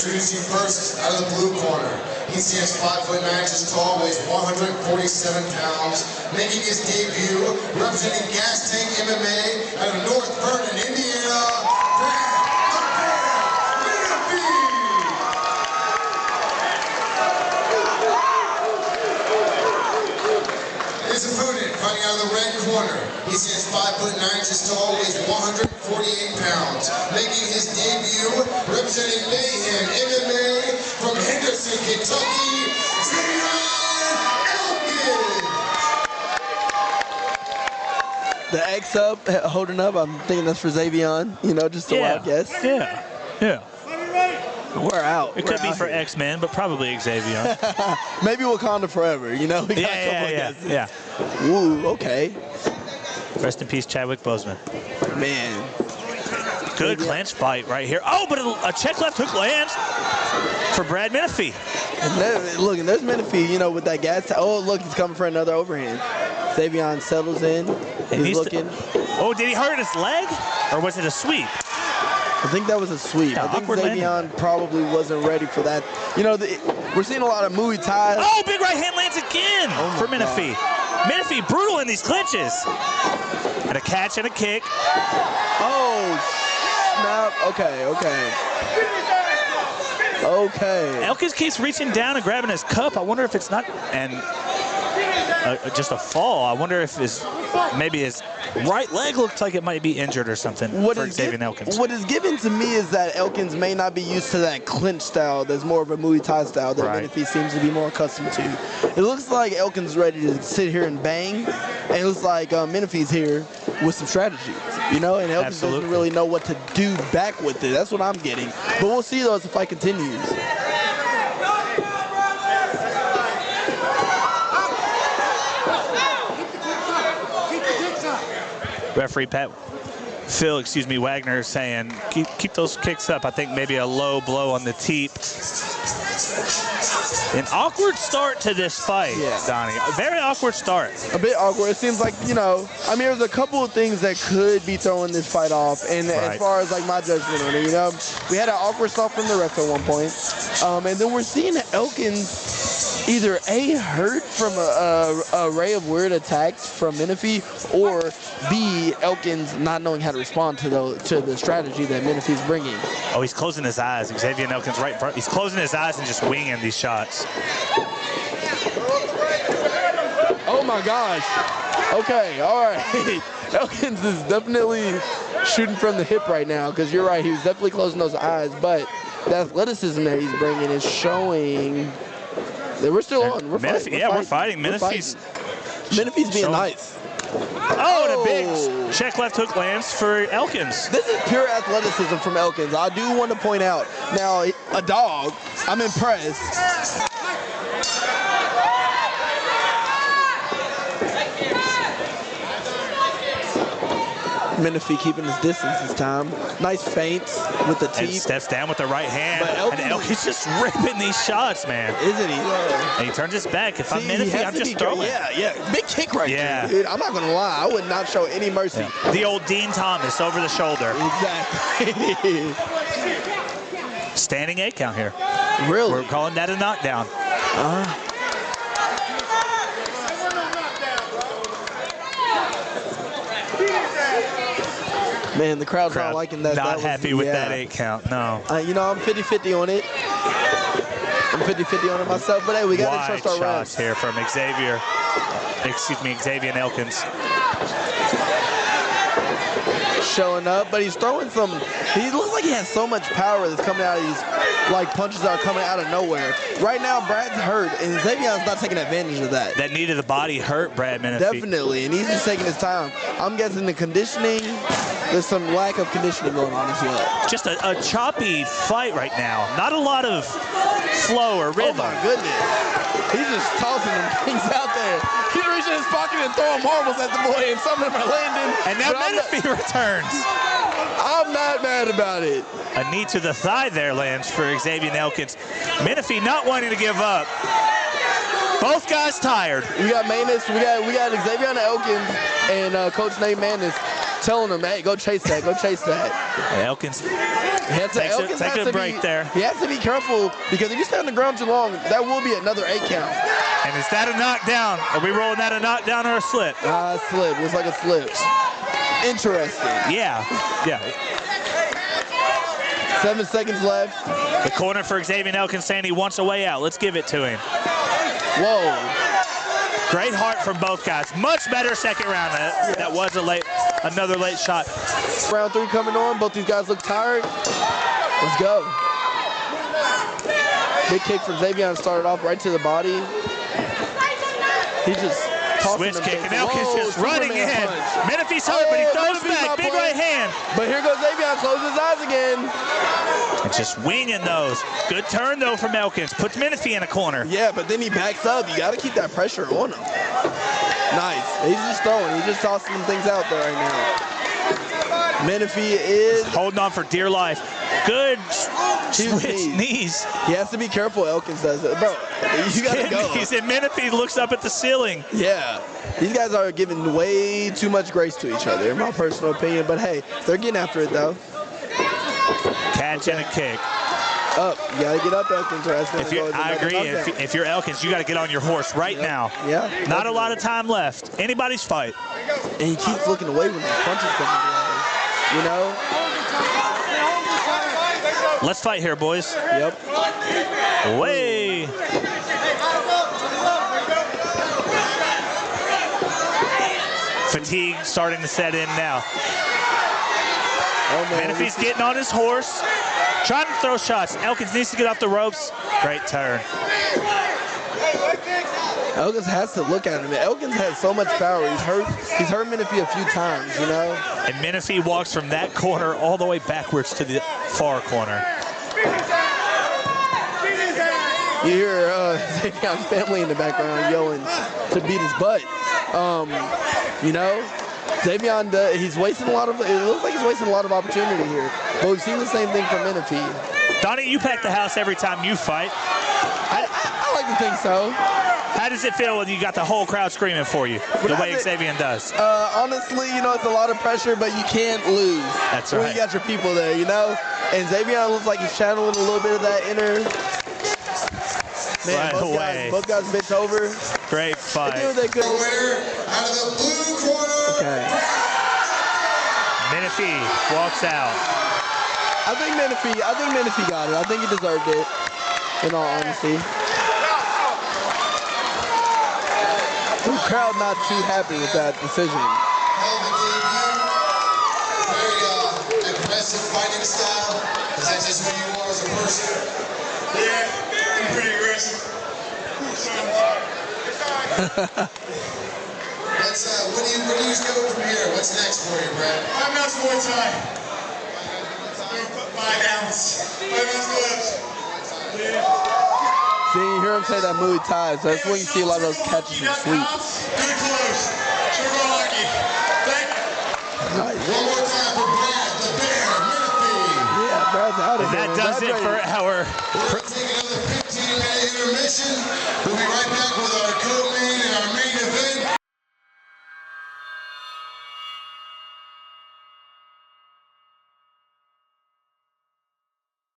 introduce you first out of the blue corner. He stands 5'9" inches tall, weighs 147 pounds, making his debut, representing Gas Tank MMA out of North Vernon, Indiana, Brad the Bear Menefee! His opponent, fighting out of the red corner. He stands 5'9" inches tall, weighs 148 pounds, making his debut, representing Mayhem MMA from Henderson, Kentucky, Xavion Elkins! The X up, holding up, I'm thinking that's for Xavion, you know, just a wild guess. Yeah. We're out. It could be for here. X-Men, but probably Xavion. Maybe Wakanda forever, you know? We got a couple of guesses. Yeah. Ooh, okay. Rest in peace, Chadwick Boseman. Man. Good clinch fight right here. Oh, but a check left hook lands for Brad Menefee. Look, and there's Menefee, you know, with that gas. Oh, look, he's coming for another overhand. Xavion settles in. He's looking. Oh, did he hurt his leg? Or was it a sweep? I think that was a sweep. Yeah, I think Xavion probably wasn't ready for that. You know, we're seeing a lot of Muay Thai. Oh, big right hand lands again for Menefee. Menefee brutal in these clinches. And a catch and a kick. Oh, snap. Okay. Elkins keeps reaching down and grabbing his cup. I wonder if it's not, and just a fall. I wonder if maybe his right leg looks like it might be injured or something for Xavion Elkins. What is given to me is that Elkins may not be used to that clinch style. There's more of a Muay Thai style that Menefee seems to be more accustomed to. It looks like Elkins is ready to sit here and bang, and it looks like Menefee's here with some strategies, you know, and Elkins doesn't really know what to do back with it. That's what I'm getting. But we'll see, though, as the fight continues. Referee Phil Wagner saying, keep those kicks up. I think maybe a low blow on the teep. An awkward start to this fight, Donnie. A very awkward start. A bit awkward. It seems like, you know, I mean, there's a couple of things that could be throwing this fight off. And as far as, like, my judgment on it, you know, we had an awkward start from the ref at one point. And then we're seeing Elkins either A, hurt from a array of weird attacks from Menefee, or B, Elkins not knowing how to respond to the strategy that Menefee's bringing. Oh, he's closing his eyes. Xavion Elkins right in front. He's closing his eyes and just winging these shots. Oh my gosh. Okay, all right. Elkins is definitely shooting from the hip right now, because you're right, he was definitely closing those eyes, but the athleticism that he's bringing is showing that we're still on. We're fighting. Menefee's being nice. Oh, and a big check left hook lands for Elkins. This is pure athleticism from Elkins. I do want to point out, now, a dog, I'm impressed. Menefee keeping his distance this time. Nice feints with the teeth. And steps down with the right hand. And Elkins just ripping these shots, man. Isn't he? And he turns his back. If I'm Menefee, I'm just throwing. Yeah. Big kick right there. Dude, I'm not going to lie. I would not show any mercy. Yeah. The old Dean Thomas over the shoulder. Exactly. Standing 8 count here. Really? We're calling that a knockdown. Man, the crowd's not liking that. Not happy with that 8 count, no. You know, I'm 50-50 on it. I'm 50-50 on it myself, but hey, we got to trust our shots refs. here from Xavion Elkins. Showing up, but he's throwing some. He looks like he has so much power that's coming out of these, like, punches that are coming out of nowhere. Right now, Brad's hurt, and Xavion's not taking advantage of that. That knee to the body hurt Brad Menefee. Definitely, and he's just taking his time. I'm guessing the conditioning, there's some lack of conditioning going on as well. Just a choppy fight right now. Not a lot of flow or rhythm. Oh my goodness. He's just tossing them things out there. He's reaching in his pocket and throwing marbles at the boy, and some of them are landing. And now Menefee returns. I'm not mad about it. A knee to the thigh there lands for Xavion Elkins. Menefee not wanting to give up. Both guys tired. We got Manus, we got Xavion Elkins and Coach Nate Manus telling him, hey, go chase that, go chase that. Elkins Elkins take a break there. He has to be careful because if you stay on the ground too long, that will be another 8 count. And is that a knockdown? Are we rolling that a knockdown or a slip? Slip. Looks like a slip. Interesting. Yeah. 7 seconds left. The corner for Xavion Elkins saying he wants a way out. Let's give it to him. Whoa. Great heart from both guys. Much better second round. That was another late shot. Round 3 coming on. Both these guys look tired. Let's go. Big kick from Xavion started off right to the body. He just tossing switch kick, and Elkins Whoa, just running in. Menefee's hurt, but he throws back. Big right hand. But here goes Xavion, closes his eyes again. And just winging those. Good turn, though, from Elkins. Puts Menefee in a corner. Yeah, but then he backs up. You got to keep that pressure on him. Nice. He's just throwing. He's just tossing some things out there right now. Menefee is holding on for dear life. Good switch knees. He has to be careful. Elkins does it. Bro, you got to go. He said Menefee looks up at the ceiling. Yeah. These guys are giving way too much grace to each other, in my personal opinion. But, hey, they're getting after it, though. Catch and a kick. Up. You got to get up, Elkins. Or that's I agree. If you're Elkins, you got to get on your horse right now. Yeah. Not a lot of time left. Anybody's fight. And he keeps looking away when the punches come together. You know? Let's fight here, boys. Yep. Way. Fatigue starting to set in now. Oh, man. Menefee's getting on his horse, trying to throw shots. Elkins needs to get off the ropes. Great turn. Elkins has to look at him. Elkins has so much power. He's hurt Menefee a few times, you know? And Menefee walks from that corner all the way backwards to the far corner. You hear Xavion's family in the background yelling to beat his butt. You know, Xavion, he's wasting a lot of. It looks like he's wasting a lot of opportunity here. But we've seen the same thing from Menefee. Donnie, you pack the house every time you fight. I like to think so. How does it feel when you got the whole crowd screaming for you, the way Xavion does? Honestly, you know, it's a lot of pressure, but you can't lose. That's right. When you got your people there, you know? And Xavion looks like he's channeling a little bit of that inner. Man, both guys bent over. Great fight. They do what they could. Winner out of the blue corner. Okay. Menefee walks out. I think Menefee got it. I think he deserved it, in all honesty. The crowd not too happy with that decision. Very aggressive fighting style. Is that just who you are as a person? Yeah, I'm pretty aggressive. Where do you go from here? What's next for you, Brad? 5 ounce more time. 5 ounce. 5 ounce gloves. See, you hear him say that Muay Thai, so that's when you see a lot of those catches and sweeps. Good close. Super lucky. Thank you. Nice. One more time for Brad, the Bear, Menefee. Yeah, Brad's out of here. And that does it for our